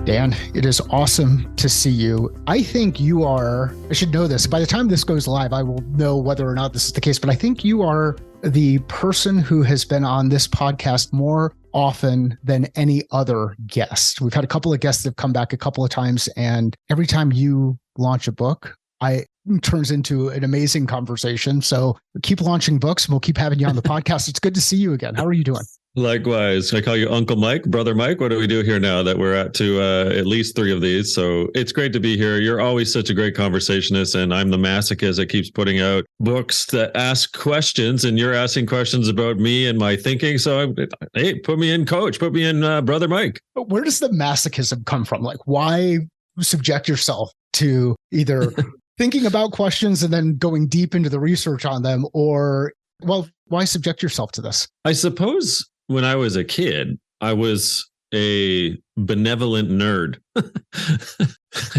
Dan, it is awesome to see you. I think you are, I should know this, by the time this goes live, I will know whether or not this is the case, but I think you are the person who has been on this podcast more often than any other guest. We've had a couple of guests that have come back a couple of times, and every time you launch a book, it turns into an amazing conversation. So keep launching books and we'll keep having you on the podcast. It's good to see you again. How are you doing? Likewise. I call you Uncle Mike, Brother Mike. What do we do here now that we're at least 3 of these? So it's great to be here. You're always such a great conversationist, and I'm the masochist that keeps putting out books that ask questions, and you're asking questions about me and my thinking. So, hey, put me in, coach. Put me in, Brother Mike. Where does the masochism come from? Like, why subject yourself to either thinking about questions and then going deep into the research on them, or, well, why subject yourself to this? I suppose when I was a kid, I was a benevolent nerd.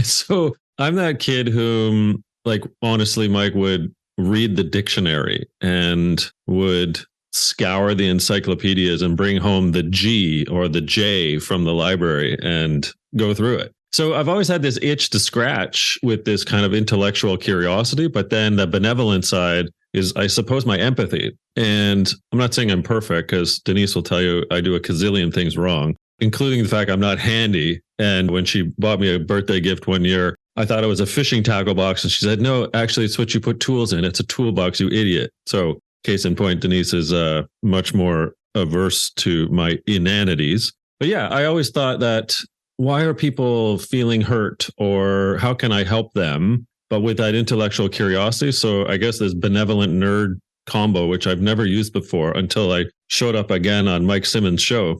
So I'm that kid whom, like, honestly, Mike, would read the dictionary and would scour the encyclopedias and bring home the G or the J from the library and go through it. So I've always had this itch to scratch with this kind of intellectual curiosity, but then the benevolent side is, I suppose, my empathy. And I'm not saying I'm perfect, because Denise will tell you I do a gazillion things wrong, including the fact I'm not handy. And when she bought me a birthday gift one year, I thought it was a fishing tackle box. And she said, no, actually, it's what you put tools in. It's a toolbox, you idiot. So case in point, Denise is much more averse to my inanities. But yeah, I always thought that, why are people feeling hurt, or how can I help them? But with that intellectual curiosity. So I guess this benevolent nerd combo, which I've never used before until I showed up again on Mike Simmons' show.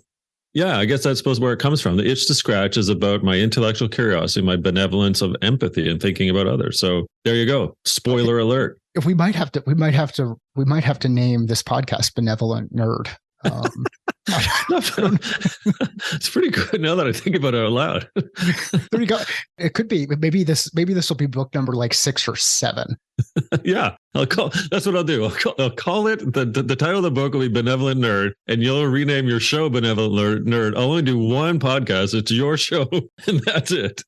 Yeah, I guess that's supposed where it comes from. The itch to scratch is about my intellectual curiosity, my benevolence of empathy and thinking about others. So there you go. Spoiler alert. If we might have to name this podcast Benevolent Nerd. It's pretty good now that I think about it out loud. There you go. It could be. Maybe this will be book number like 6 or 7. Yeah, that's what I'll do. I'll call it the title of the book will be Benevolent Nerd, and you'll rename your show Benevolent Nerd. I'll only do one podcast. It's your show, and that's it.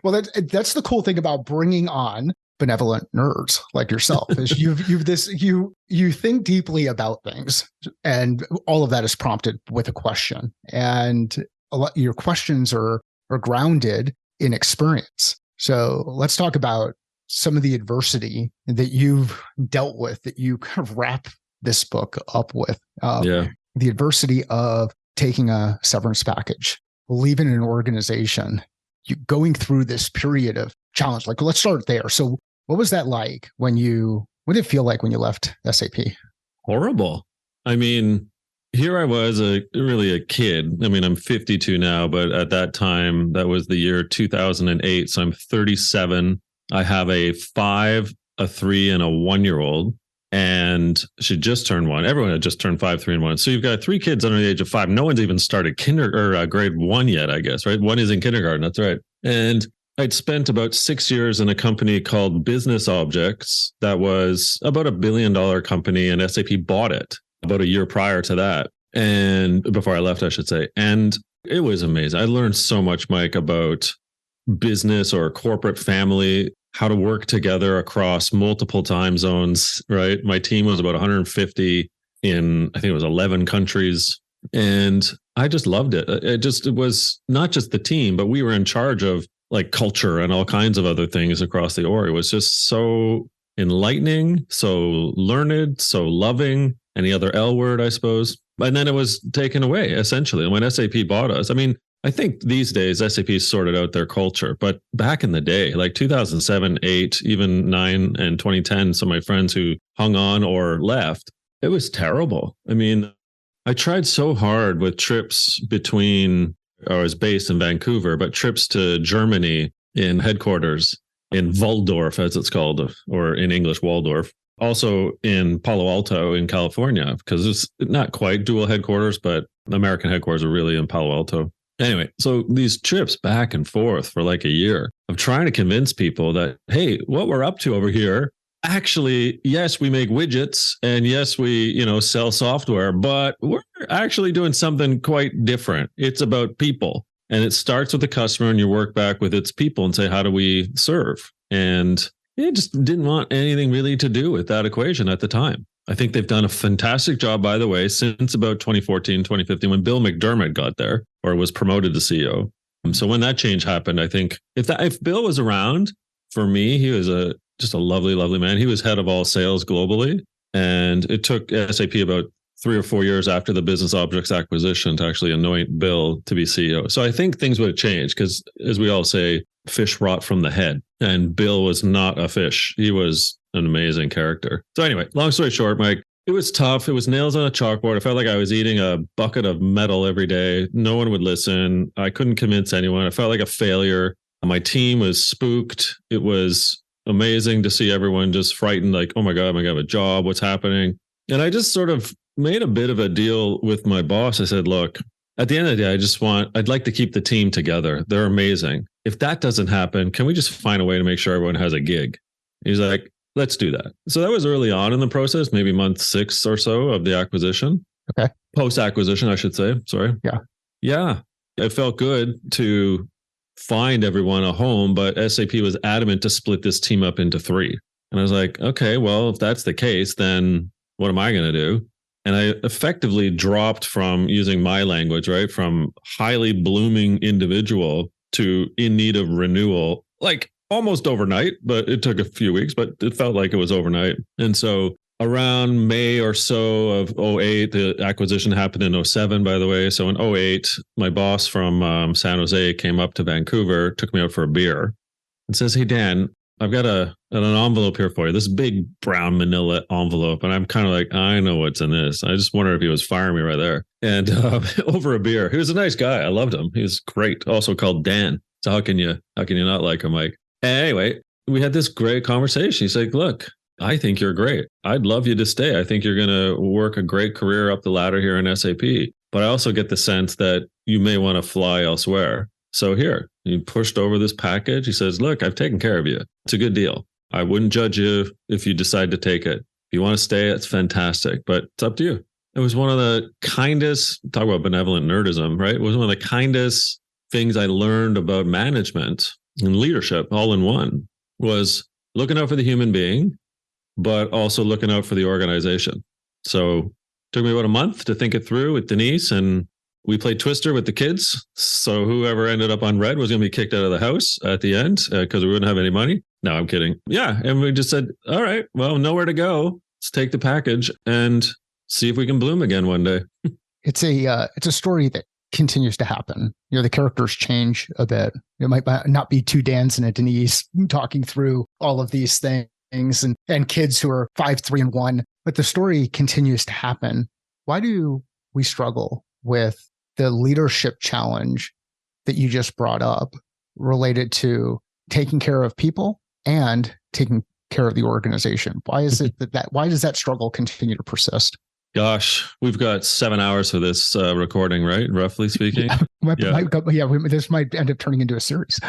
Well, that's the cool thing about bringing on benevolent nerds like yourself, is you think deeply about things, and all of that is prompted with a question, and your questions are grounded in experience. So let's talk about some of the adversity that you've dealt with, that you kind of wrap this book up with. The adversity of taking a severance package, leaving an organization, you going through this period of challenge. Like, let's start there. So what was that like what did it feel like when you left SAP? Horrible. I mean, here I was really a kid. I mean, I'm 52 now, but at that time, that was the year 2008. So I'm 37. I have a 5, a 3, and a 1-year-old. And she just turned 1. Everyone had just turned 5, 3, and 1. So you've got 3 kids under the age of 5. No one's even started grade 1 yet, I guess, right? 1 is in kindergarten. That's right. And I'd spent about 6 years in a company called Business Objects that was about $1 billion company, and SAP bought it about a year prior to that. And before I left, I should say. And it was amazing. I learned so much, Mike, about business or corporate family, how to work together across multiple time zones, right? My team was about 150 in, I think it was 11 countries. And I just loved it. It was not just the team, but we were in charge of like culture and all kinds of other things across the org. It was just so enlightening, so learned, so loving. Any other L word, I suppose. And then it was taken away, essentially. And when SAP bought us, I mean, I think these days SAP sorted out their culture, but back in the day, like 2007, 8, even 9 and 2010, some of my friends who hung on or left, it was terrible. I mean, I tried so hard with trips I was based in Vancouver, but trips to Germany in headquarters in Waldorf, as it's called, or in English, Waldorf. Also in Palo Alto in California, because it's not quite dual headquarters, but American headquarters are really in Palo Alto. Anyway, so these trips back and forth for like a year of trying to convince people that, hey, what we're up to over here, actually, yes, we make widgets, and yes, we, sell software, but we're actually doing something quite different. It's about people. And it starts with the customer and you work back with its people and say, how do we serve? And it just didn't want anything really to do with that equation at the time. I think they've done a fantastic job, by the way, since about 2014, 2015, when Bill McDermott got there or was promoted to CEO. So when that change happened, I think if Bill was around, for me, he was just a lovely, lovely man. He was head of all sales globally. And it took SAP about 3 or 4 years after the business objects acquisition to actually anoint Bill to be CEO. So I think things would have changed because, as we all say, fish rot from the head. And Bill was not a fish. He was an amazing character. So anyway, long story short, Mike, it was tough. It was nails on a chalkboard. I felt like I was eating a bucket of metal every day. No one would listen. I couldn't convince anyone. I felt like a failure. My team was spooked. It was amazing to see everyone just frightened, like, oh my God, I'm going to have a job. What's happening? And I just sort of made a bit of a deal with my boss. I said, look, at the end of the day, I'd like to keep the team together. They're amazing. If that doesn't happen, can we just find a way to make sure everyone has a gig? He's like, let's do that. So that was early on in the process, maybe month 6 or so of the acquisition. Okay. Post-acquisition, I should say. Sorry. Yeah. Yeah. It felt good to find everyone a home, but SAP was adamant to split this team up into 3. And I was like, okay, well, if that's the case, then what am I going to do? And I effectively dropped from using my language, right? From highly blooming individual to in need of renewal, like almost overnight, but it took a few weeks, but it felt like it was overnight. And so around May or so of 2008, the acquisition happened in 2007, by the way. So in 2008, my boss from San Jose came up to Vancouver, took me out for a beer and says, hey, Dan, I've got an envelope here for you, this big brown manila envelope. And I'm kind of like, I know what's in this. I just wonder if he was firing me right there. And over a beer, he was a nice guy. I loved him. He was great. Also called Dan. So how can you not like him, Mike? Anyway, we had this great conversation. He's like, look, I think you're great. I'd love you to stay. I think you're going to work a great career up the ladder here in SAP. But I also get the sense that you may want to fly elsewhere. So here, he pushed over this package. He says, look, I've taken care of you. It's a good deal. I wouldn't judge you if you decide to take it. If you want to stay, it's fantastic, but it's up to you. It was one of the kindest, talk about benevolent nerdism, right? It was one of the kindest things I learned about management and leadership all in one, was looking out for the human being, but also looking out for the organization. So it took me about a month to think it through with Denise, and we played Twister with the kids. So whoever ended up on red was going to be kicked out of the house at the end because we wouldn't have any money. No, I'm kidding. Yeah. And we just said, all right, well, nowhere to go. Let's take the package and see if we can bloom again one day. It's a story that continues to happen. You know, the characters change a bit. It might not be 2 Dans and a Denise talking through all of these things and kids who are 5, 3, and 1, but the story continues to happen. Why do we struggle with the leadership challenge that you just brought up related to taking care of people and taking care of the organization? Why is it why does that struggle continue to persist? Gosh, we've got 7 hours for this recording, right? Roughly speaking. This might end up turning into a series.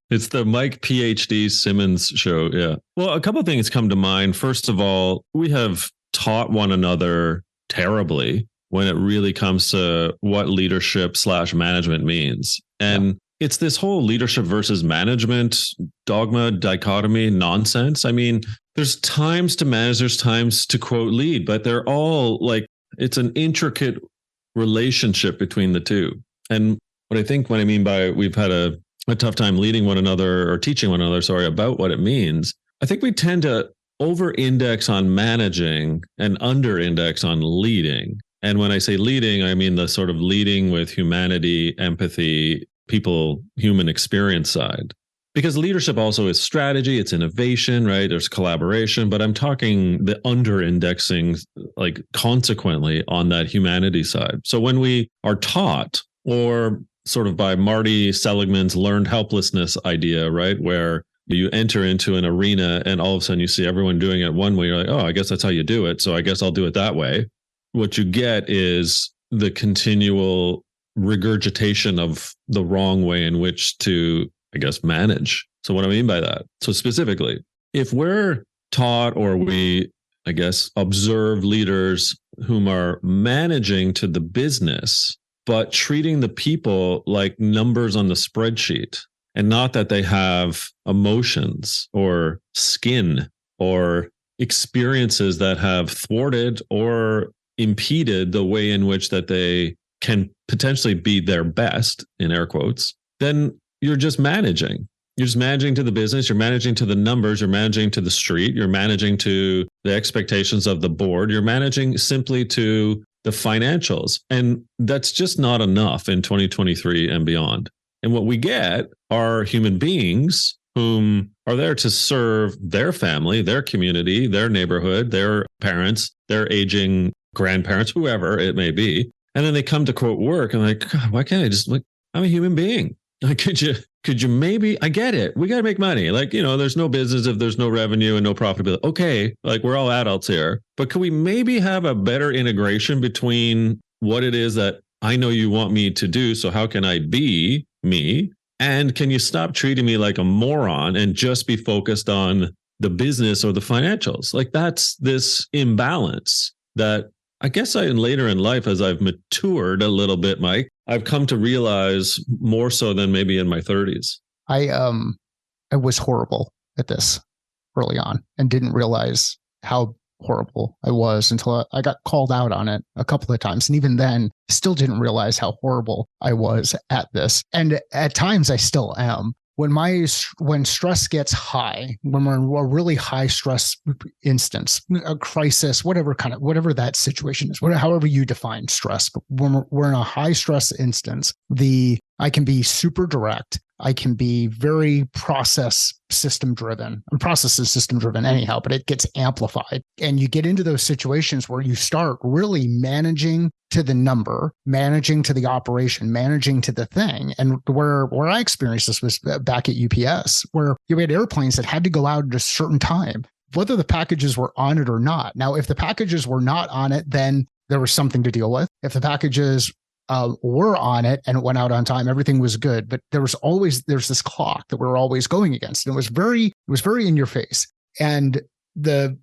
It's the Mike PhD Simmons show. Yeah. Well, a couple of things come to mind. First of all, we have taught one another terribly when it really comes to what leadership / management means. And it's this whole leadership versus management dogma dichotomy nonsense. I mean, there's times to manage, there's times to quote lead, but they're all like, it's an intricate relationship between the two. And what I mean by we've had a tough time leading one another or teaching one another, about what it means, I think we tend to over-index on managing and under-index on leading. And when I say leading, I mean the sort of leading with humanity, empathy, people, human experience side. Because leadership also is strategy, it's innovation, right? There's collaboration, but I'm talking the under-indexing, like consequently on that humanity side. So when we are taught, or sort of by Marty Seligman's learned helplessness idea, right? Where you enter into an arena and all of a sudden you see everyone doing it one way. You're like, oh, I guess that's how you do it. So I guess I'll do it that way. What you get is the continual regurgitation of the wrong way in which to, I guess, manage. So what I mean by that? So specifically, if we're taught or we, I guess, observe leaders whom are managing to the business, but treating the people like numbers on the spreadsheet, and not that they have emotions or skin or experiences that have thwarted or impeded the way in which that they can potentially be their best, in air quotes, then you're just managing. You're just managing to the business, you're managing to the numbers, you're managing to the street, you're managing to the expectations of the board, you're managing simply to the financials. And that's just not enough in 2023 and beyond. And what we get are human beings whom are there to serve their family, their community, their neighborhood, their parents, their aging grandparents, whoever it may be. And then they come to quote work and like, God, why can't I just like, I'm a human being. Like, could you maybe, I get it. We got to make money. Like, there's no business if there's no revenue and no profitability. Okay. Like we're all adults here, but could we maybe have a better integration between what it is that I know you want me to do? So how can I be me? And can you stop treating me like a moron and just be focused on the business or the financials? Like that's this imbalance that I guess later in life, as I've matured a little bit, Mike, I've come to realize more so than maybe in my 30s. I was horrible at this early on and didn't realize how horrible I was until I got called out on it a couple of times. And even then, still didn't realize how horrible I was at this. And at times I still am. When stress gets high, when we're in a really high stress instance, a crisis, whatever that situation is, however you define stress, but when we're in a high stress instance, I can be super direct. I can be very process system driven. And process is system driven anyhow, but it gets amplified. And you get into those situations where you start really managing to the number, managing to the operation, managing to the thing. And where I experienced this was back at UPS, where you had airplanes that had to go out at a certain time, whether the packages were on it or not. Now, if the packages were not on it, then there was something to deal with. If the packages were on it and it went out on time, everything was good. But there's this clock that we're always going against. And it was very in your face. And the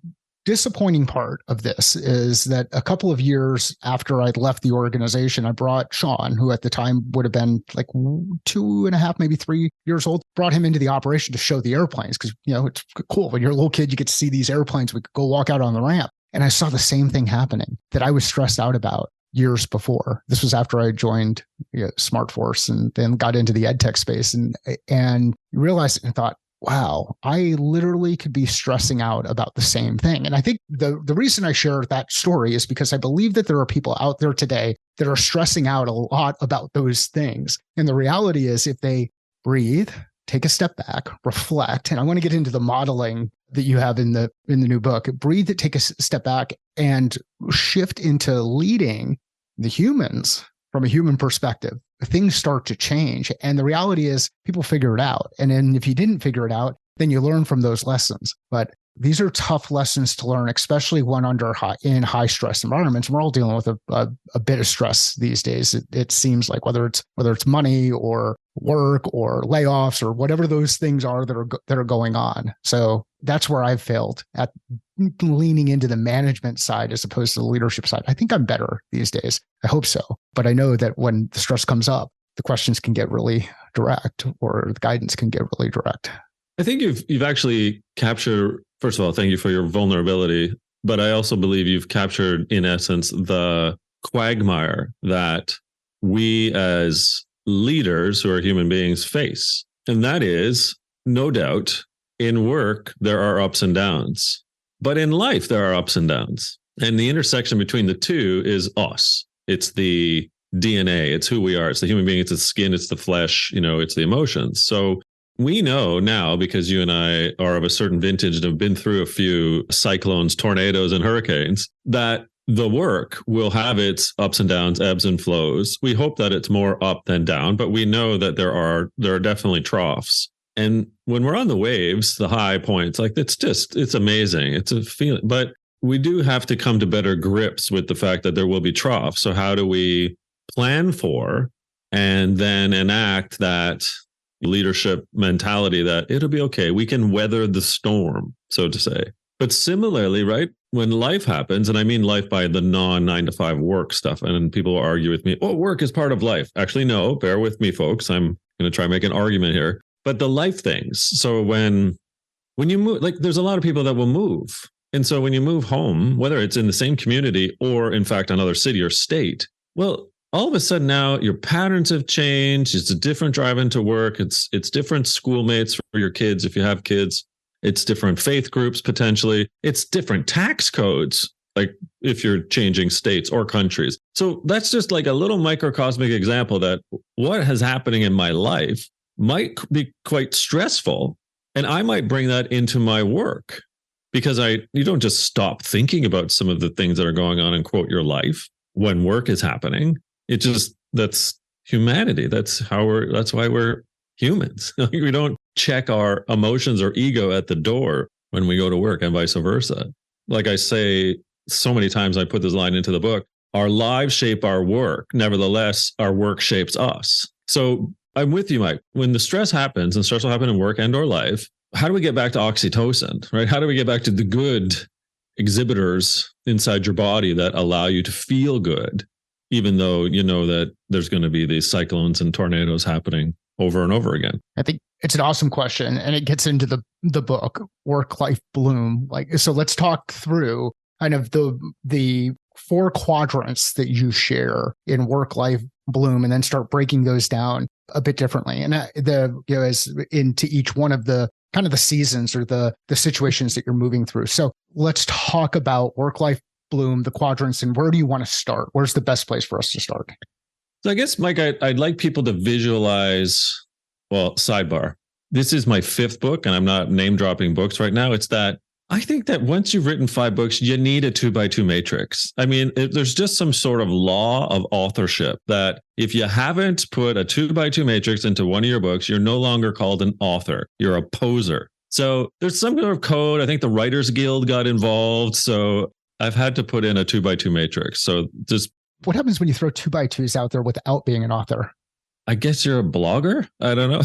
disappointing part of this is that a couple of years after I'd left the organization, I brought Sean, who at the time would have been like 2.5, maybe 3 years old, brought him into the operation to show the airplanes. Because, it's cool. When you're a little kid, you get to see these airplanes. We could go walk out on the ramp. And I saw the same thing happening that I was stressed out about years before. This was after I joined SmartForce and then got into the EdTech space and realized and thought, wow, I literally could be stressing out about the same thing. And I think the reason I share that story is because I believe that there are people out there today that are stressing out a lot about those things. And the reality is if they breathe, take a step back, reflect, and I want to get into the modeling that you have in the new book, breathe, take a step back and shift into leading the humans from a human perspective, things start to change. And the reality is people figure it out. And then if you didn't figure it out, then you learn from those lessons. But these are tough lessons to learn, especially when in high stress environments. We're all dealing with a bit of stress these days. It seems like whether it's money or work or layoffs or whatever those things are that are going on. So that's where I've failed at leaning into the management side as opposed to the leadership side. I think I'm better these days. I hope so. But I know that when the stress comes up, the questions can get really direct or the guidance can get really direct. I think you've actually captured, first of all, thank you for your vulnerability. But I also believe you've captured, in essence, the quagmire that we as leaders who are human beings face. And that is, no doubt, in work, there are ups and downs. But in life, there are ups and downs. And the intersection between the two is us. It's the DNA. It's who we are. It's the human being. It's the skin. It's the flesh. It's the emotions. So we know now, because you and I are of a certain vintage and have been through a few cyclones, tornadoes, and hurricanes, that the work will have its ups and downs, ebbs and flows. We hope that it's more up than down, but we know that there are definitely troughs. And when we're on the waves, the high points, like it's amazing. It's a feeling, but we do have to come to better grips with the fact that there will be troughs. So how do we plan for and then enact that leadership mentality that it'll be okay. We can weather the storm, so to say. But similarly, right, when life happens, and I mean life by the non 9 to 5 work stuff, and people will argue with me, oh, work is part of life. Actually, no, bear with me, folks. I'm going to try and make an argument here. But the life things. So when you move, like there's a lot of people that will move. And so when you move home, whether it's in the same community or in fact another city or state, well, all of a sudden now your patterns have changed. It's a different drive into work. It's different schoolmates for your kids if you have kids. It's different faith groups potentially. It's different tax codes, like if you're changing states or countries. So that's just like a little microcosmic example that what is happening in my life might be quite stressful. And I might bring that into my work because you don't just stop thinking about some of the things that are going on in quote your life when work is happening. It just, that's humanity. That's why we're humans. We don't check our emotions or ego at the door when we go to work and vice versa. Like I say so many times, I put this line into the book, our lives shape our work. Nevertheless, our work shapes us. So I'm with you, Mike. When the stress happens, and stress will happen in work and or life, how do we get back to oxytocin, right? How do we get back to the good exhibitors inside your body that allow you to feel good, even though you know that there's going to be these cyclones and tornadoes happening over and over again? I think it's an awesome question, and it gets into the book, Work-Life Bloom. So let's talk through kind of the 4 quadrants that you share in Work-Life Bloom, and then start breaking those down a bit differently. And as into each one of the kind of the seasons or the situations that you're moving through. So let's talk about Work-Life Bloom, the quadrants, and where do you want to start? Where's the best place for us to start? So I guess, Mike, I'd like people to visualize, well, sidebar. This is my 5th book, and I'm not name dropping books right now. It's that I think that once you've written 5 books, you need a 2x2 matrix. I mean, there's just some sort of law of authorship that if you haven't put a 2x2 matrix into one of your books, you're no longer called an author. You're a poser. So there's some sort of code. I think the Writers Guild got involved. So I've had to put in a 2x2 matrix. So just what happens when you throw 2x2s out there without being an author? I guess you're a blogger. I don't know.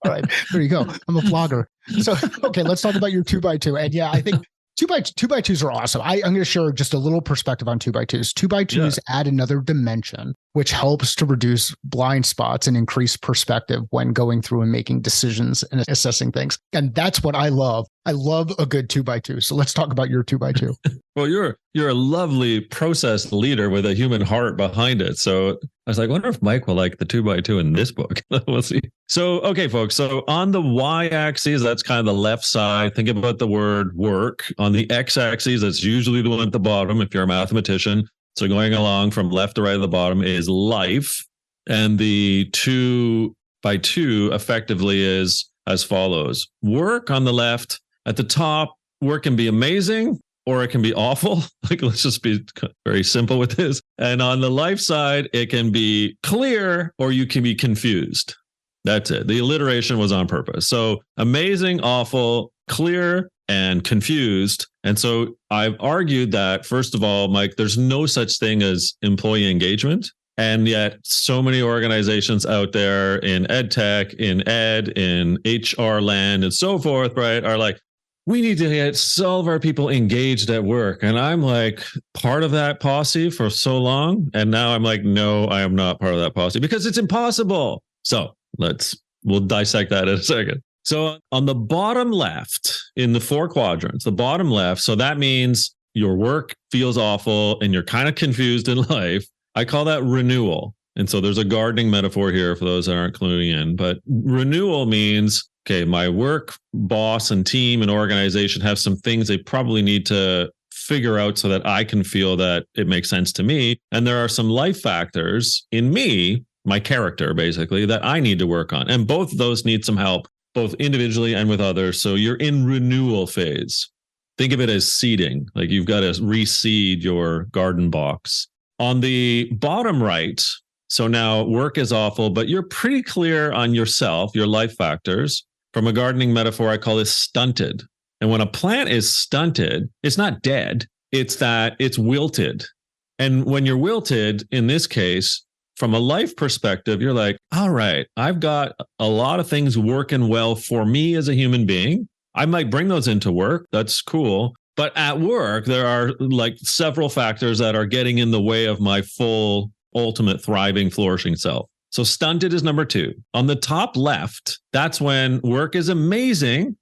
All right, there you go. I'm a blogger. So, okay, let's talk about your 2x2. And yeah, I think 2x2s are awesome. I'm going to share just a little perspective on 2x2s. 2x2s add another dimension, which helps to reduce blind spots and increase perspective when going through and making decisions and assessing things. And that's what I love. I love a good 2x2. So let's talk about your 2x2. Well, you're a lovely process leader with a human heart behind it. So I was like, I wonder if Mike will like the 2x2 in this book. We'll see. So, okay, folks. So on the y-axis, that's kind of the left side. Think about the word work. On the x-axis, that's usually the one at the bottom if you're a mathematician. So going along from left to right at the bottom is life. And the 2x2 effectively is as follows. Work on the left. At the top, work can be amazing or it can be awful. Like, let's just be very simple with this. And on the life side, it can be clear or you can be confused. That's it. The alliteration was on purpose. So amazing, awful, clear, and confused. And so I've argued that, first of all, Mike, there's no such thing as employee engagement. And yet so many organizations out there in ed tech, in ed, in HR land, and so forth, right, are like, we need to get all of our people engaged at work. And I'm like part of that posse for so long. And now I'm like, no, I am not part of that posse because it's impossible. So we'll dissect that in a second. So on the bottom left in the 4 quadrants, the bottom left, so that means your work feels awful and you're kind of confused in life. I call that renewal. And so there's a gardening metaphor here for those that aren't cluing in. But renewal means, okay, my work boss and team and organization have some things they probably need to figure out so that I can feel that it makes sense to me. And there are some life factors in me, my character basically, that I need to work on. And both of those need some help, both individually and with others. So you're in renewal phase. Think of it as seeding, like you've got to reseed your garden box. On the bottom right, so now work is awful, but you're pretty clear on yourself, your life factors. From a gardening metaphor, I call this stunted. And when a plant is stunted, it's not dead. It's that it's wilted. And when you're wilted, in this case, from a life perspective, you're like, all right, I've got a lot of things working well for me as a human being. I might bring those into work. That's cool. But at work, there are like several factors that are getting in the way of my full, ultimate, thriving, flourishing self. So stunted is number 2. On the top left, that's when work is amazing,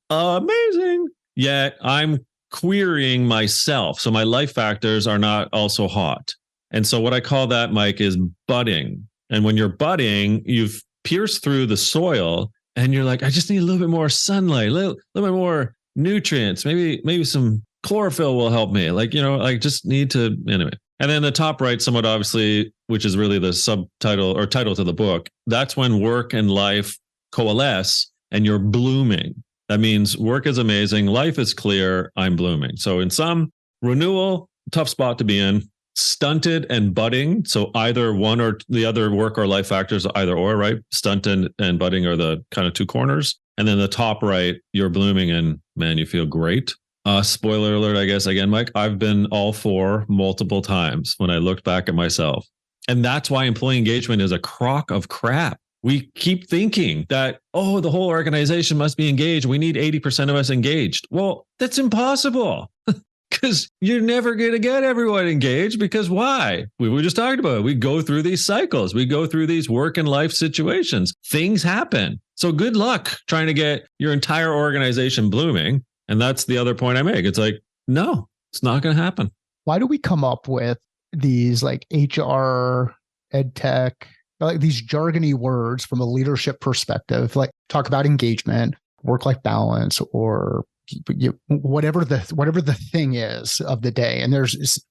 yet I'm querying myself. So my life factors are not also hot. And so what I call that, Mike, is budding. And when you're budding, you've pierced through the soil and you're like, I just need a little bit more sunlight, a little bit more nutrients, maybe some chlorophyll will help me. Like, I just need to, anyway. And then the top right, somewhat obviously, which is really the subtitle or title to the book, that's when work and life coalesce and you're blooming. That means work is amazing, life is clear, I'm blooming. So in sum, renewal, tough spot to be in. Stunted and budding. So either one or the other work or life factors, either or, right? Stunted and budding are the kind of 2 corners. And then the top right, you're blooming and man, you feel great. Spoiler alert, I guess, again, Mike, I've been all 4 multiple times when I looked back at myself. And that's why employee engagement is a crock of crap. We keep thinking that, the whole organization must be engaged. We need 80% of us engaged. Well, that's impossible because you're never going to get everyone engaged because why? We were just talking about it. We go through these cycles. We go through these work and life situations. Things happen. So good luck trying to get your entire organization blooming. And that's the other point I make. It's like, no, it's not going to happen. Why do we come up with these like HR, ed tech, like these jargony words from a leadership perspective, like talk about engagement, work-life balance, or whatever the thing is of the day. And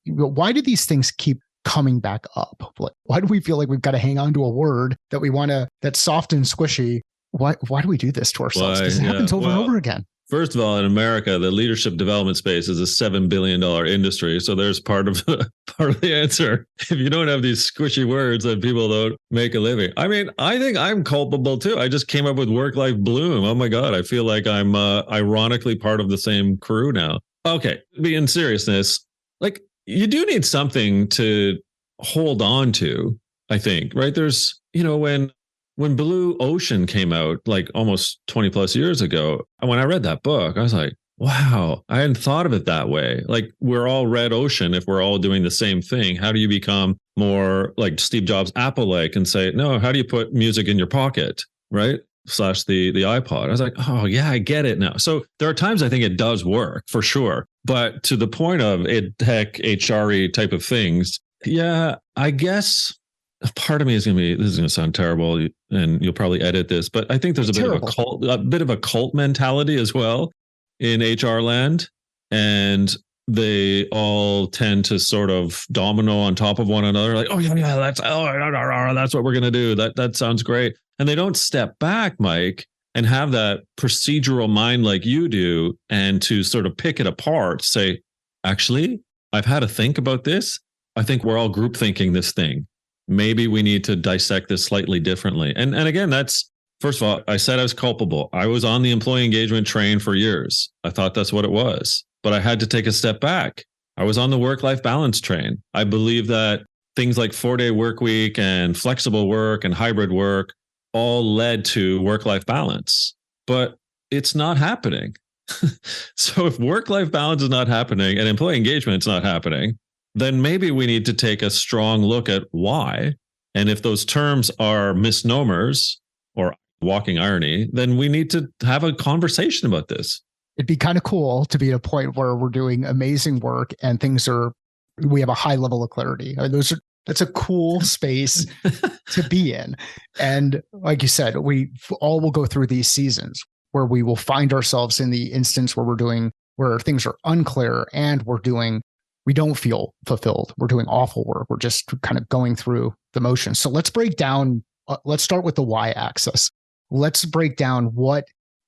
why do these things keep coming back up? Like, why do we feel like we've got to hang on to a word that we want to, that's soft and squishy? Why do we do this to ourselves? Because it happens over and over again. First of all, in America, the leadership development space is a $7 billion industry. So there's part of the answer. If you don't have these squishy words, then people don't make a living. I mean, I think I'm culpable too. I just came up with work-life bloom. Oh my God, I feel like I'm ironically part of the same crew now. Okay, in seriousness, like you do need something to hold on to, I think, right? There's, when Blue Ocean came out, like almost 20 plus years ago, when I read that book, I was like, wow, I hadn't thought of it that way. Like we're all red ocean if we're all doing the same thing. How do you become more like Steve Jobs Apple-like and say, no, how do you put music in your pocket, right? / the iPod. I was like, oh yeah, I get it now. So there are times I think it does work for sure. But to the point of ed tech, HRE type of things, yeah, I guess part of me is going to be, this is going to sound terrible and you'll probably edit this, but I think there's a bit of a cult mentality as well in HR land. And they all tend to sort of domino on top of one another. Like, that's what we're going to do. That sounds great. And they don't step back, Mike, and have that procedural mind like you do. And to sort of pick it apart, say, actually, I've had to think about this. I think we're all group thinking this thing. Maybe we need to dissect this slightly differently. And again, that's, first of all, I said I was culpable. I was on the employee engagement train for years. I thought that's what it was, but I had to take a step back. I was on the work-life balance train. I believe that things like 4-day work week and flexible work and hybrid work all led to work-life balance, but it's not happening. So if work-life balance is not happening and employee engagement is not happening, then maybe we need to take a strong look at why. And if those terms are misnomers or walking irony, then we need to have a conversation about this. It'd be kind of cool to be at a point where we're doing amazing work and we have a high level of clarity. That's a cool space to be in. And like you said, we all will go through these seasons where we will find ourselves in the instance where things are unclear and we don't feel fulfilled. We're doing awful work. We're just kind of going through the motions. So let's break down, let's start with the y-axis. Let's break down what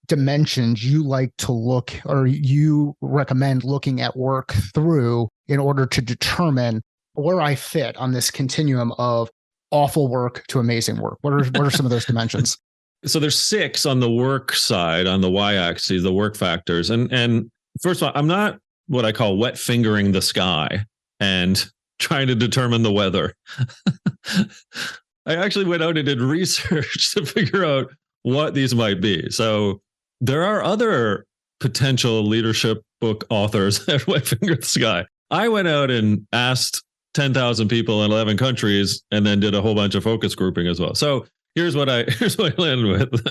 dimensions you like to look or you recommend looking at work through in order to determine where I fit on this continuum of awful work to amazing work. What are some of those dimensions? So there's 6 on the work side, on the y-axis, the work factors. And first of all, I'm not what I call wet fingering the sky and trying to determine the weather. I actually went out and did research to figure out what these might be. So there are other potential leadership book authors had my finger in the sky. I went out and asked 10,000 people in 11 countries and then did a whole bunch of focus grouping as well. So here's what I landed with.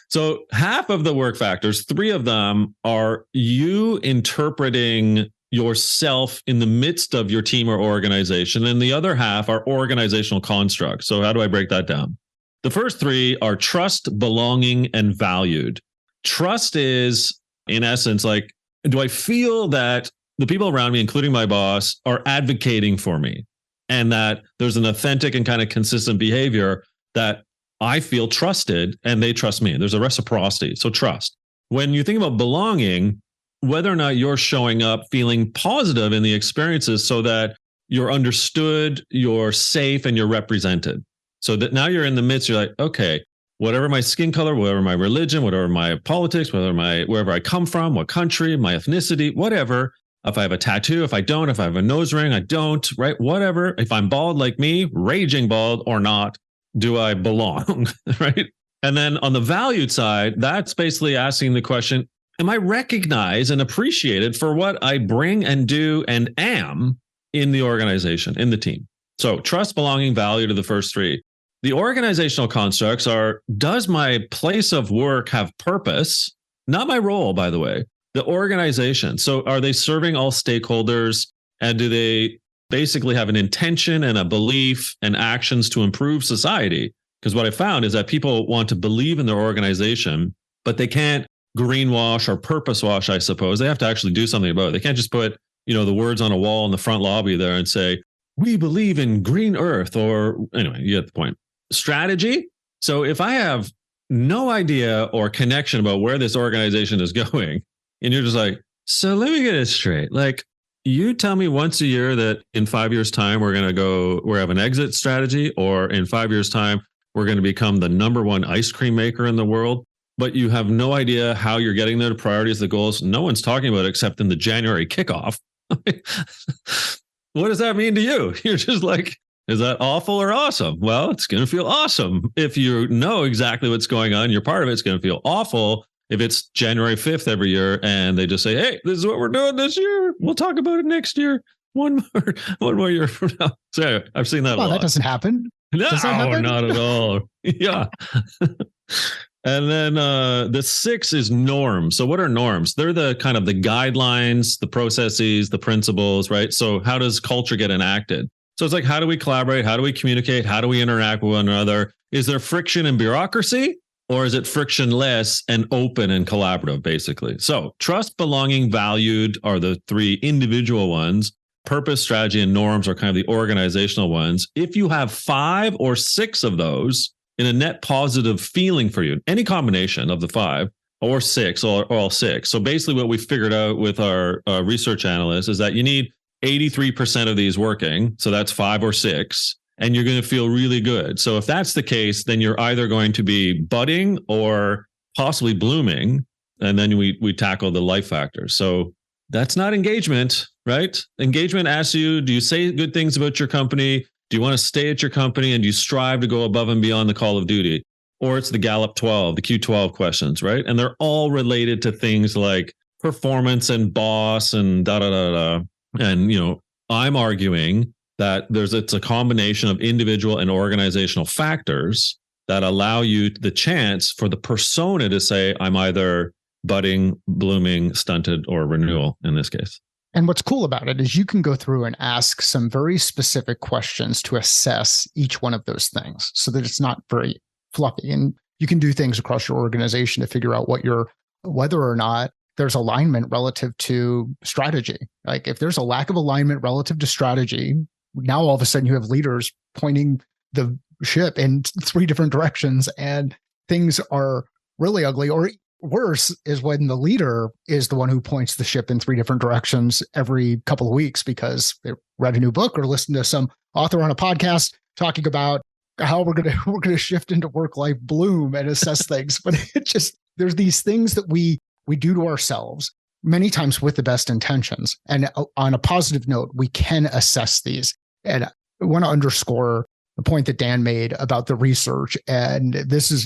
So half of the work factors, 3 of them are you interpreting yourself in the midst of your team or organization. And the other half are organizational constructs. So how do I break that down? The first 3 are trust, belonging, and valued. Trust is, in essence, like, do I feel that the people around me, including my boss, are advocating for me and that there's an authentic and kind of consistent behavior that I feel trusted and they trust me. There's a reciprocity. So trust. When you think about belonging, whether or not you're showing up feeling positive in the experiences so that you're understood, you're safe, and you're represented. So that now you're in the midst, you're like, okay, whatever my skin color, whatever my religion, whatever my politics, wherever I come from, what country, my ethnicity, whatever. If I have a tattoo, if I don't, if I have a nose ring, I don't, right? Whatever. If I'm bald like me, raging bald or not, do I belong, right? And then on the valued side, that's basically asking the question, am I recognized and appreciated for what I bring and do and am in the organization, in the team? So trust, belonging, value to the first 3. The organizational constructs are, does my place of work have purpose? Not my role, by the way, the organization. So are they serving all stakeholders? And do they basically have an intention and a belief and actions to improve society? Because what I found is that people want to believe in their organization, but they can't greenwash or purpose wash, I suppose. They have to actually do something about it. They can't just put, the words on a wall in the front lobby there and say, we believe in green earth, or anyway, you get the point. Strategy. So if I have no idea or connection about where this organization is going, and you're just like, so let me get it straight. Like, you tell me once a year that in 5 years' time, we're have an exit strategy, or in 5 years' time, we're going to become the number 1 ice cream maker in the world, but you have no idea how you're getting there, the priorities, the goals. No one's talking about it except in the January kickoff. What does that mean to you? You're just like, is that awful or awesome? Well, it's going to feel awesome. If you know exactly what's going on, you're part of it. It's going to feel awful if it's January 5th every year and they just say, hey, this is what we're doing this year. We'll talk about it next year. One more year from now. So anyway, I've seen that a lot. That doesn't happen. No, Does that happen? Not at all. Yeah. And then the 6 is norms. So what are norms? They're the kind of the guidelines, the processes, the principles, right? So how does culture get enacted? So it's like, how do we collaborate? How do we communicate? How do we interact with one another? Is there friction and bureaucracy, or is it frictionless and open and collaborative, basically? So trust, belonging, valued are the 3 individual ones. Purpose, strategy, and norms are kind of the organizational ones. If you have 5 or 6 of those in a net positive feeling for you, any combination of the 5 or 6 or all 6. So basically what we figured out with our research analysts is that you need 83% of these working. So that's 5 or 6, and you're going to feel really good. So if that's the case, then you're either going to be budding or possibly blooming. And then we tackle the life factors. So that's not engagement, right? Engagement asks you, do you say good things about your company? Do you want to stay at your company, and do you strive to go above and beyond the call of duty? Or it's the Gallup 12, the Q12 questions, right? And they're all related to things like performance and boss and da-da-da-da. And, I'm arguing that it's a combination of individual and organizational factors that allow you the chance for the persona to say, I'm either budding, blooming, stunted, or renewal in this case. And what's cool about it is you can go through and ask some very specific questions to assess each one of those things so that it's not very fluffy. And you can do things across your organization to figure out whether or not there's alignment relative to strategy. Like if there's a lack of alignment relative to strategy, now all of a sudden you have leaders pointing the ship in 3 different directions and things are really ugly. Or worse is when the leader is the one who points the ship in 3 different directions every couple of weeks because they read a new book or listened to some author on a podcast talking about how we're gonna shift into work-life bloom and assess things. But there's these things that we do to ourselves many times with the best intentions. And on a positive note, we can assess these. And I want to underscore the point that Dan made about the research. And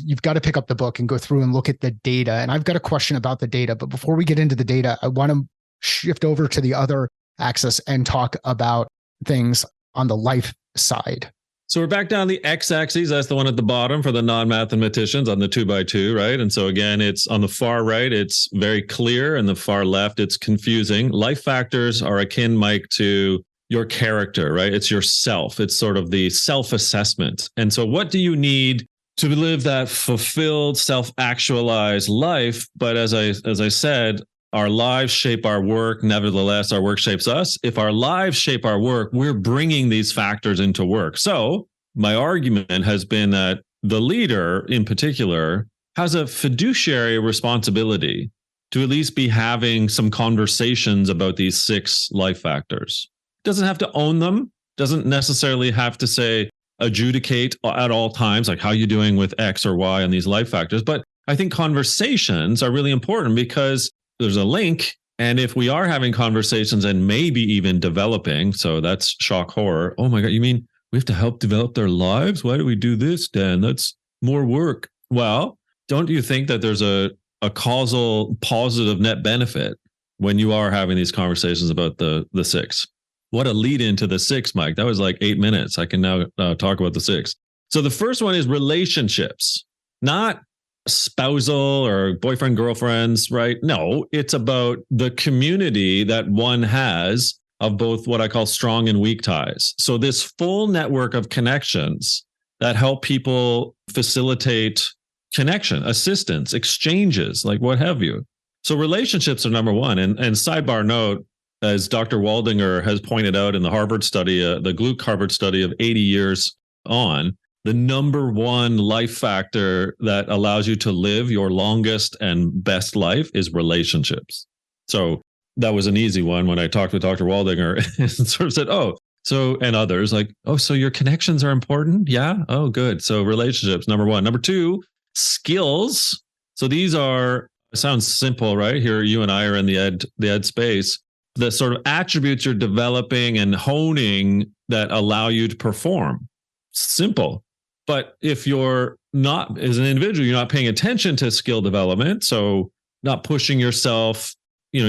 you've got to pick up the book and go through and look at the data. And I've got a question about the data. But before we get into the data, I want to shift over to the other axis and talk about things on the life side. So we're back down the x-axis. That's the one at the bottom for the non-mathematicians on the 2x2, right? And so again, it's on the far right, it's very clear, and the far left, it's confusing. Life factors are akin, Mike, to your character, right? It's yourself. It's sort of the self-assessment. And so what do you need to live that fulfilled, self-actualized life? But as I said, our lives shape our work. Nevertheless, our work shapes us. If our lives shape our work, we're bringing these factors into work. So my argument has been that the leader in particular has a fiduciary responsibility to at least be having some conversations about these 6 life factors. Doesn't have to own them, doesn't necessarily have to say adjudicate at all times, like how you doing with X or Y on these life factors. But I think conversations are really important because there's a link. And if we are having conversations and maybe even developing, so that's shock horror. Oh my God, you mean we have to help develop their lives? Why do we do this, Dan? That's more work. Well, don't you think that there's a causal positive net benefit when you are having these conversations about the 6? What a lead into the 6, Mike. That was like 8 minutes. I can now talk about the 6. So the first one is relationships, not spousal or boyfriend, girlfriends, right? No, it's about the community that one has of both what I call strong and weak ties. So this full network of connections that help people facilitate connection, assistance, exchanges, like what have you. So relationships are number one. And sidebar note, as Dr. Waldinger has pointed out in the Harvard study, the Gluck Harvard study of 80 years on, the number one life factor that allows you to live your longest and best life is relationships. So that was an easy one when I talked with Dr. Waldinger and sort of said, oh, so, and others like, oh, so your connections are important? Yeah. Oh, good. So relationships, number one. Number two, skills. So these are, it sounds simple, right? Here, you and I are in the ed space. The sort of attributes you're developing and honing that allow you to perform. Simple. But if you're not, as an individual, you're not paying attention to skill development, so not pushing yourself, you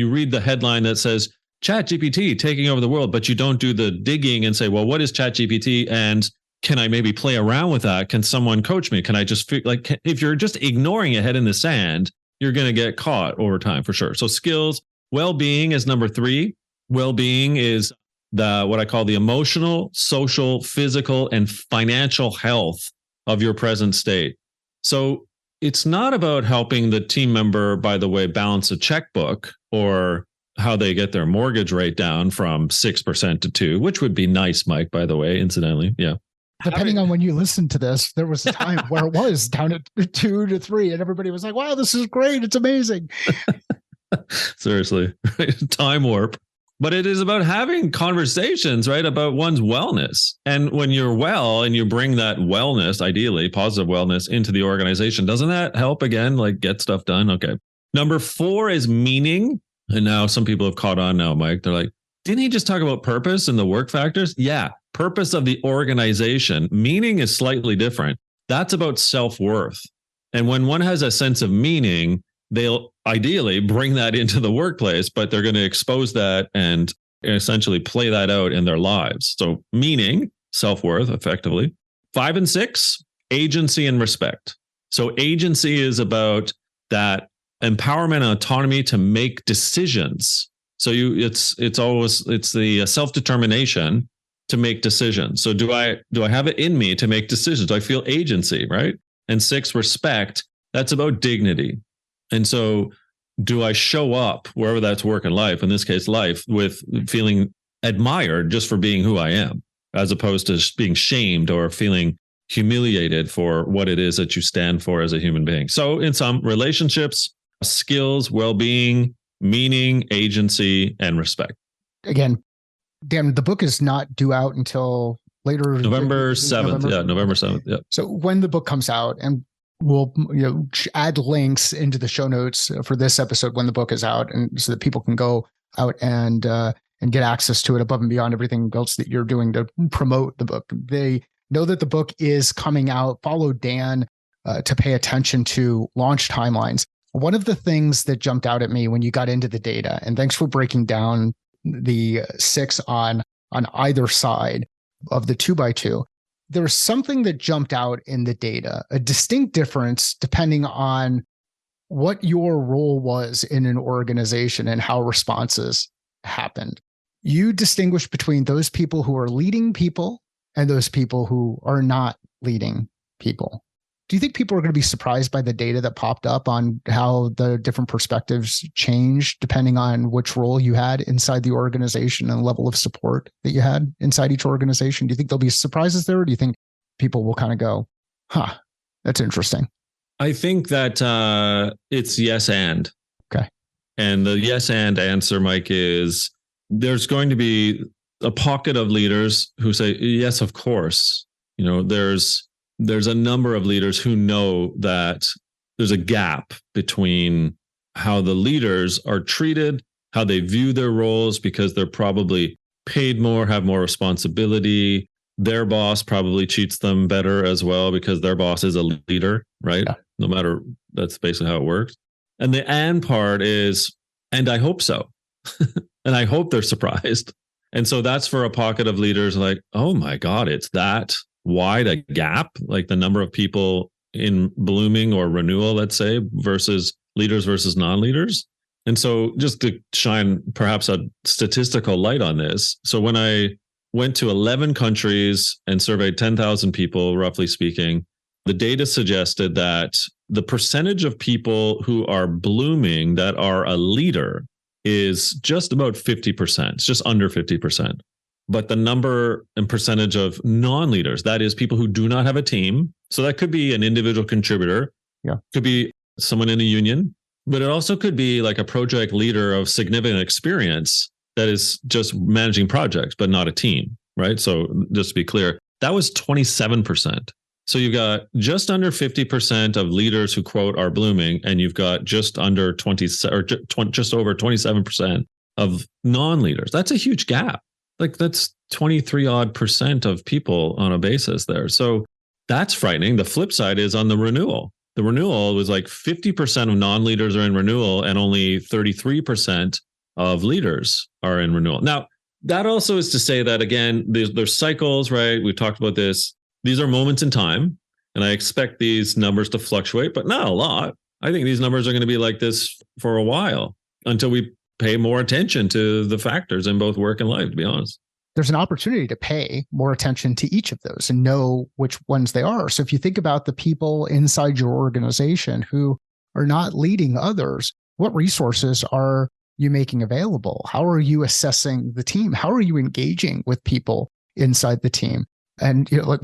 read the headline that says ChatGPT taking over the world, but you don't do the digging and say, well, what is ChatGPT? And can I maybe play around with that? Can someone coach me? Can I just if you're just ignoring a head in the sand, you're going to get caught over time for sure. So skills, well-being is number 3. Well-being is what I call the emotional, social, physical, and financial health of your present state. So it's not about helping the team member, by the way, balance a checkbook or how they get their mortgage rate down from 6% to 2%, which would be nice, Mike, by the way, incidentally. Yeah. Depending on when you listen to this, there was a time where it was down at 2 to 3 and everybody was like, wow, this is great. It's amazing. Seriously, time warp. But it is about having conversations, right, about one's wellness. And when you're well and you bring that wellness, ideally positive wellness, into the organization, doesn't that help again, like get stuff done? Okay. Number 4 is meaning. And now some people have caught on now, Mike. They're like, didn't he just talk about purpose and the work factors? Yeah. Purpose of the organization. Meaning is slightly different. That's about self-worth. And when one has a sense of meaning, they'll ideally bring that into the workplace, but they're going to expose that and essentially play that out in their lives. So meaning, self-worth, effectively. 5 and 6, agency and respect. So agency is about that empowerment and autonomy to make decisions. So it's the self-determination to make decisions. So do I have it in me to make decisions? Do I feel agency, right? And 6, respect. That's about dignity. And so do I show up wherever that's work in life, in this case, life, with feeling admired just for being who I am, as opposed to being shamed or feeling humiliated for what it is that you stand for as a human being. So in some relationships, skills, well-being, meaning, agency, and respect. Again, Dan, the book is not due out until later. November 7th. Yeah, November 7th. Yeah. So when the book comes out, and we'll add links into the show notes for this episode when the book is out, and so that people can go out and get access to it above and beyond everything else that you're doing to promote the book. They know that the book is coming out. Follow Dan to pay attention to launch timelines. One of the things that jumped out at me when you got into the data, and thanks for breaking down the 6 on either side of the 2x2, there was something that jumped out in the data, a distinct difference depending on what your role was in an organization and how responses happened. You distinguish between those people who are leading people and those people who are not leading people. Do you think people are going to be surprised by the data that popped up on how the different perspectives changed depending on which role you had inside the organization and the level of support that you had inside each organization? Do you think there'll be surprises there, or do you think people will kind of go, huh, that's interesting? I think that it's yes and. Okay. And the yes and answer, Mike, is there's going to be a pocket of leaders who say, yes, of course. There's a number of leaders who know that there's a gap between how the leaders are treated, how they view their roles, because they're probably paid more, have more responsibility. Their boss probably treats them better as well because their boss is a leader, right? Yeah. No matter, that's basically how it works. And the and part is, and I hope so. And I hope they're surprised. And so that's for a pocket of leaders like, oh my God, it's that wide a gap, like the number of people in blooming or renewal, let's say, versus leaders versus non-leaders. And so just to shine perhaps a statistical light on this. So when I went to 11 countries and surveyed 10,000 people, roughly speaking, the data suggested that the percentage of people who are blooming that are a leader is just about 50%. It's just under 50%. But the number and percentage of non-leaders, that is people who do not have a team. So that could be an individual contributor. Yeah. Could be someone in a union, but it also could be like a project leader of significant experience that is just managing projects, but not a team, right? So just to be clear, that was 27%. So you've got just under 50% of leaders who quote are blooming, and you've got just under 20 or just over 27% of non-leaders. That's a huge gap. Like that's 23 odd % of people on a basis there. So that's frightening. The flip side is on the renewal. The renewal was like 50% of non-leaders are in renewal and only 33% of leaders are in renewal. Now, that also is to say that, again, there's cycles, right? We've talked about this. These are moments in time, and I expect these numbers to fluctuate, but not a lot. I think these numbers are going to be like this for a while until we pay more attention to the factors in both work and life, to be honest. There's an opportunity to pay more attention to each of those and know which ones they are. So if you think about the people inside your organization who are not leading others, what resources are you making available? How are you assessing the team? How are you engaging with people inside the team? And like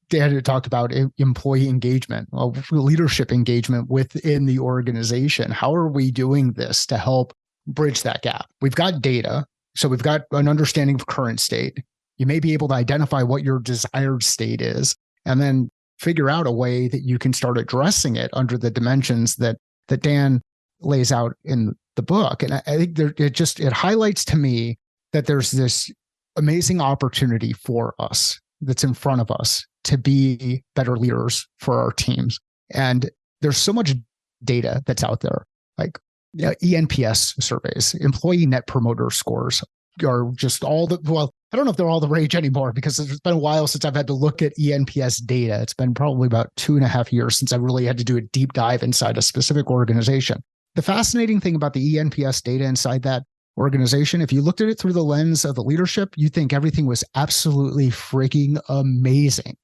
Dan had talked about employee engagement, leadership engagement within the organization. How are we doing this to help bridge that gap? We've got data, so we've got an understanding of current state. You may be able to identify what your desired state is, and then figure out a way that you can start addressing it under the dimensions that Dan lays out in the book. And I think it highlights to me that there's this amazing opportunity for us that's in front of us to be better leaders for our teams. And there's so much data that's out there, like ENPS surveys, employee net promoter scores are just I don't know if they're all the rage anymore, because it's been a while since I've had to look at ENPS data. It's been probably about 2.5 years since I really had to do a deep dive inside a specific organization. The fascinating thing about the ENPS data inside that organization, if you looked at it through the lens of the leadership, you think everything was absolutely freaking amazing.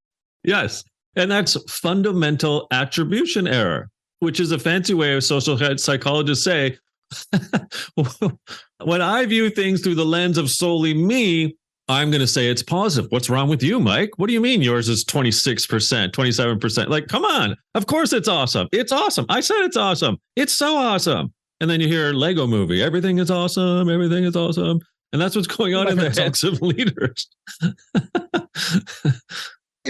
Yes. And that's fundamental attribution error, which is a fancy way of social psychologists say, when I view things through the lens of solely me, I'm going to say it's positive. What's wrong with you, Mike? What do you mean yours is 26%, 27%? Like, come on. Of course it's awesome. It's awesome. I said it's awesome. It's so awesome. And then you hear Lego movie. Everything is awesome. Everything is awesome. And that's what's going on in the heads of leaders.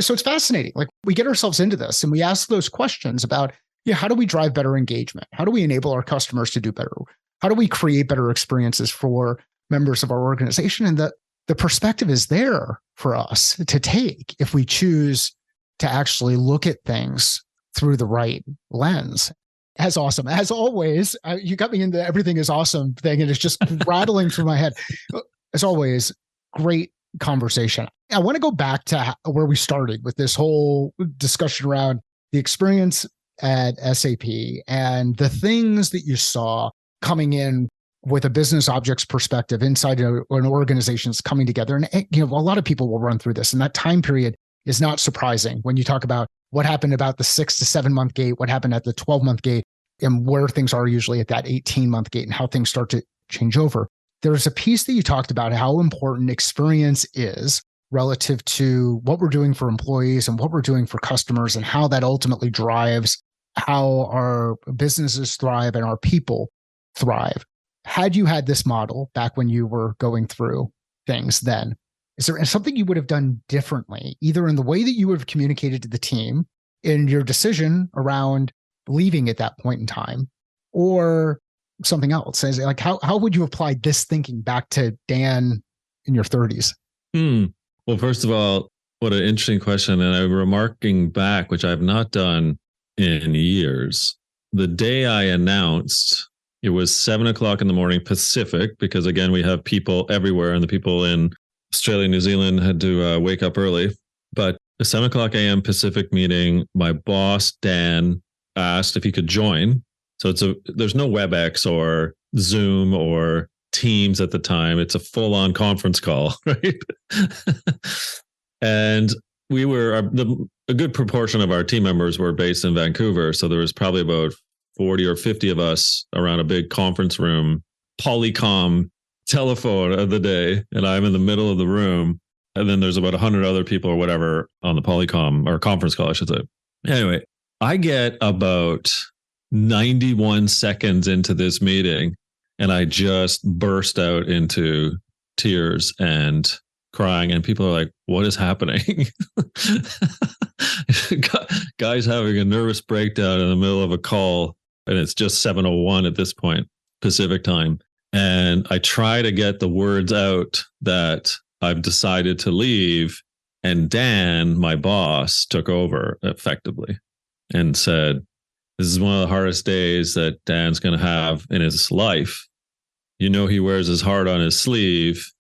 So it's fascinating. Like, we get ourselves into this and we ask those questions about, how do we drive better engagement? How do we enable our customers to do better? How do we create better experiences for members of our organization? And the perspective is there for us to take if we choose to actually look at things through the right lens. as awesome. As always, you got me into everything is awesome thing, and it's just rattling through my head. As always, great conversation. I want to go back to where we started with this whole discussion around the experience at SAP and the things that you saw coming in with a business objects perspective inside an organization's coming together. And a lot of people will run through this, and that time period is not surprising when you talk about what happened about the 6 to 7 month gate, what happened at the 12-month gate, and where things are usually at that 18-month gate and how things start to change over. There's a piece that you talked about how important experience is relative to what we're doing for employees and what we're doing for customers, and how that ultimately drives how our businesses thrive and our people thrive. Had you had this model back when you were going through things then, is there something you would have done differently, either in the way that you would have communicated to the team in your decision around leaving at that point in time, or something else? Like how would you apply this thinking back to Dan in your 30s? Well, first of all, what an interesting question. And I'm remarking back, which I've not done in years. The day I announced, it was 7:00 in the morning Pacific, because again, we have people everywhere, and the people in Australia, New Zealand had to wake up early. But the 7:00 a.m. Pacific meeting, my boss, Dan, asked if he could join. So there's no WebEx or Zoom or Teams at the time. It's a full-on conference call, right? And we were, a good proportion of our team members were based in Vancouver. So there was probably about 40 or 50 of us around a big conference room, Polycom telephone of the day. And I'm in the middle of the room. And then there's about 100 other people or whatever on the Polycom or conference call, I should say. Anyway, I get about 91 seconds into this meeting, and I just burst out into tears and crying. And people are like, what is happening? Guys having a nervous breakdown in the middle of a call. And it's just 7:01 at this point, Pacific time. And I try to get the words out that I've decided to leave. And Dan, my boss, took over effectively and said, this is one of the hardest days that Dan's going to have in his life. He wears his heart on his sleeve.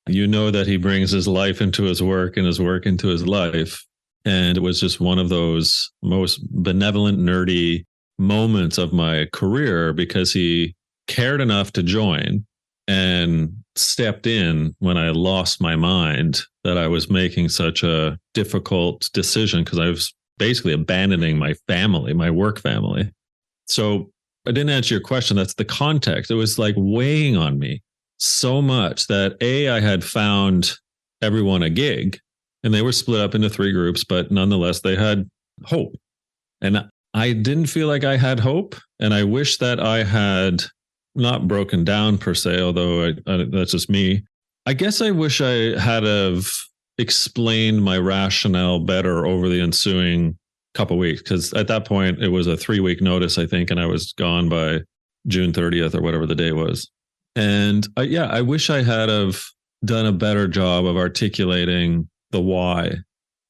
That he brings his life into his work and his work into his life. And it was just one of those most benevolent, nerdy moments of my career, because he cared enough to join and stepped in when I lost my mind that I was making such a difficult decision, because I was basically abandoning my family, my work family. So I didn't answer your question. That's the context. It was like weighing on me so much that I had found everyone a gig, and they were split up into 3 groups, but nonetheless, they had hope. And I didn't feel like I had hope. And I wish that I had not broken down per se, although that's just me. I guess I wish I had have explained my rationale better over the ensuing couple of weeks, because at that point it was a 3-week notice, I think, and I was gone by June 30th or whatever the day was. And I wish I had have done a better job of articulating the why.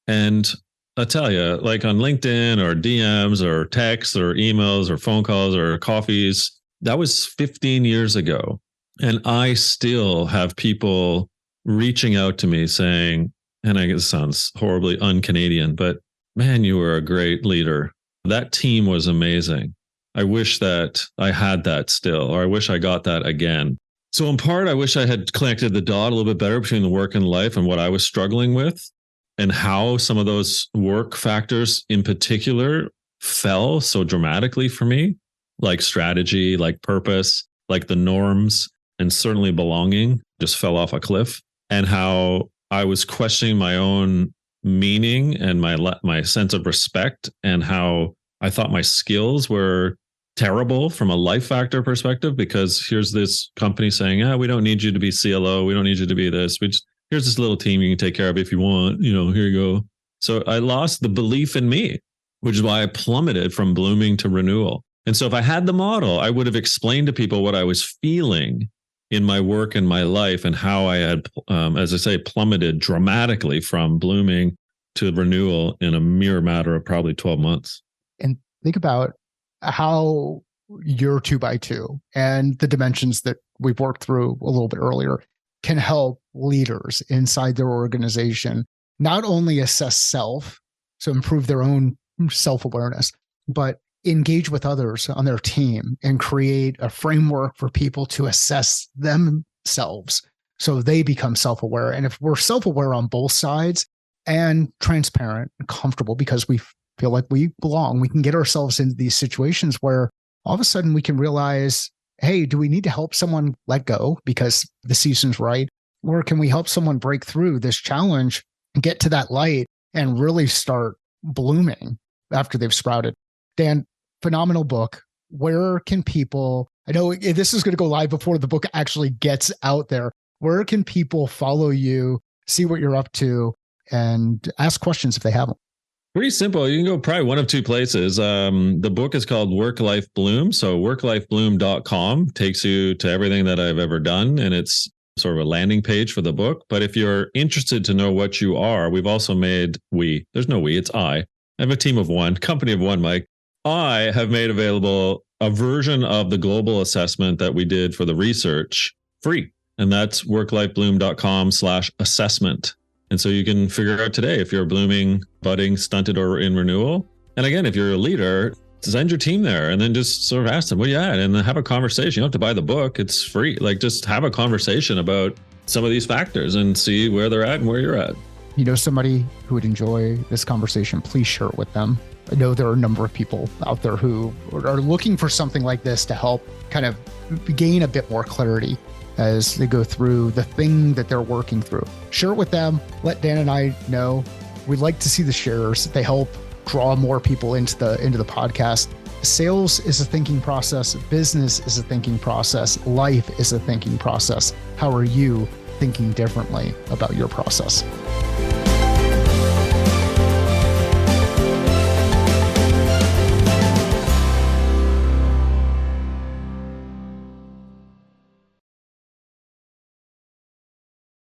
And I'll tell you, like on LinkedIn or DMs or texts or emails or phone calls or coffees, that was 15 years ago. And I still have people reaching out to me saying, and I guess it sounds horribly un-Canadian, but man, you were a great leader. That team was amazing. I wish that I had that still, or I wish I got that again. So in part, I wish I had connected the dot a little bit better between the work and life and what I was struggling with, and how some of those work factors in particular fell so dramatically for me, like strategy, like purpose, like the norms, and certainly belonging just fell off a cliff, and how I was questioning my own meaning and my sense of respect, and how I thought my skills were terrible from a life factor perspective, because here's this company saying, we don't need you to be CLO. We don't need you to be this. Here's this little team you can take care of if you want, here you go. So I lost the belief in me, which is why I plummeted from blooming to renewal. And so if I had the model, I would have explained to people what I was feeling in my work and my life, and how I had, as I say, plummeted dramatically from blooming to renewal in a mere matter of probably 12 months. And think about how your 2x2 and the dimensions that we've worked through a little bit earlier can help leaders inside their organization not only assess self, so improve their own self-awareness, but engage with others on their team and create a framework for people to assess themselves so they become self-aware. And if we're self-aware on both sides and transparent and comfortable because we feel like we belong, we can get ourselves into these situations where all of a sudden we can realize, hey, do we need to help someone let go because the season's right? Or can we help someone break through this challenge, get to that light, and really start blooming after they've sprouted? Dan, phenomenal book. Where can people, I know this is going to go live before the book actually gets out there. Where can people follow you, see what you're up to, and ask questions if they have them? Pretty simple. You can go probably one of two places. The book is called Work Life Bloom. So worklifebloom.com takes you to everything that I've ever done. And it's sort of a landing page for the book. But if you're interested to know what you are, we've also made there's no we, it's I have a team of one, company of one, Mike. I have made available a version of the global assessment that we did for the research free. And that's worklifebloom.com/assessment. And so you can figure out today if you're blooming, budding, stunted, or in renewal. And again, if you're a leader, send your team there and then just sort of ask them, what are you at? And then have a conversation. You don't have to buy the book. It's free. Like just have a conversation about some of these factors and see where they're at and where you're at. You know, somebody who would enjoy this conversation, please share it with them. I know there are a number of people out there who are looking for something like this to help kind of gain a bit more clarity as they go through the thing that they're working through. Share it with them. Let Dan and I know. We'd like to see the shares. They help draw more people into the podcast. Sales is a thinking process. Business is a thinking process. Life is a thinking process. How are you thinking differently about your process?